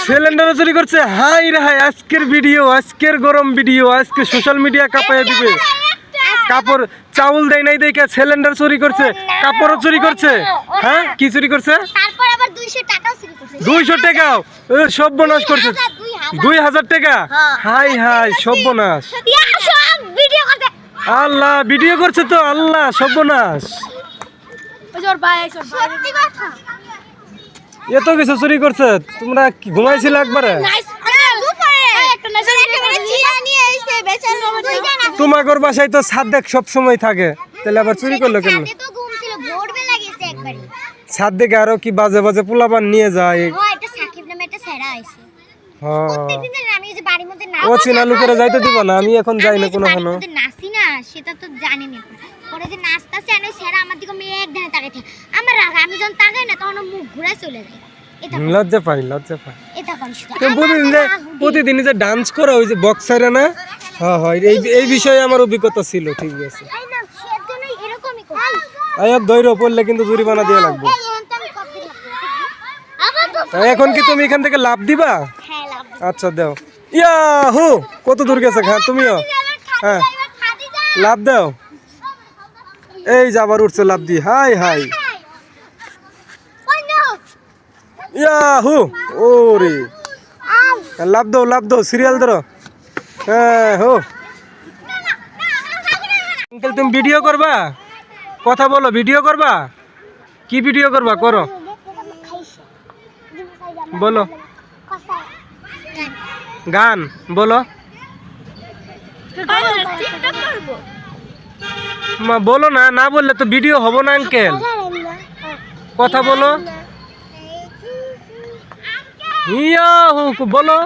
Cylinder চুরি করছে। High রে হাই, আজকের ভিডিও, আজকের গরম ভিডিও, আজকে সোশ্যাল মিডিয়া কাঁপাইয়া দিবে। কাপড় চাউল দেয় নাই দেখে সিলিন্ডার চুরি করছে, কাপড়ও চুরি করছে। হ্যাঁ, কি চুরি করছে? তারপর আবার 200 টাকাও চুরি করছে। 200 টাকাও সর্বনাশ করছে। 2000 টাকা। হাই হাই, সর্বনাশ। সব ভিডিও করতে আল্লাহ, ভিডিও করছে তো, আল্লাহ সর্বনাশ। সত্যি কথা। এত কিছু চুরি করছে, তোমরা কি ঘুমাইছিলে একবারে? তোমাগর বাসায় তো সাদেক সব সময় থাকে, তাহলে আবার চুরি করলো কেন? সাদেক আরো কি বাজে বাজে পোলাপান নিয়ে যায়। ও চিনা লোকেরা যাইতে দিব না, আমি এখন যাই না কোনো। নাচি না, সেটা তো জানি না। পরে যে নাচতাছে এনে সেরা আমার দিকে মেয়ে এক ধানে তাকাইছে। আমার রাগ, আমি যখন তাকাই না তখন মুখ ঘুরে চলে যায়। লজ্জা পাই, লজ্জা পাই। এটা কোন সেটা? প্রতিদিন যে ডান্স করো, ওই যে বক্সারে না? হ্যাঁ হয়, এই বিষয়ে আমার অভিজ্ঞতা ছিল। ঠিক আছে, এরকমই করে। আয়াত ধৈর্য পড়লে কিন্তু জরিমানা দিয়ে লাগবে। এখন কি তুমি এখান থেকে লাভ দিবা? আচ্ছা দাও। ইয়াহু, কত দূর গেছে? হ্যাঁ তুমিও, হ্যাঁ লাভ দাও। এই যে আবার উঠছে লাভ দি। হাই হাই, ইয়াহু, ওরে লাভ দাও, লাভ দাও, সিরিয়াল ধরো। হ্যাঁ হো, আঙ্কেল তুমি ভিডিও করবা? কথা বলো, ভিডিও করবা? কি ভিডিও করবা? করো, বলো। গান বলো, মা বলো না, না বললে তো ভিডিও হবো না আঙ্কেল। কথা বলো, ইয়াহু বলো।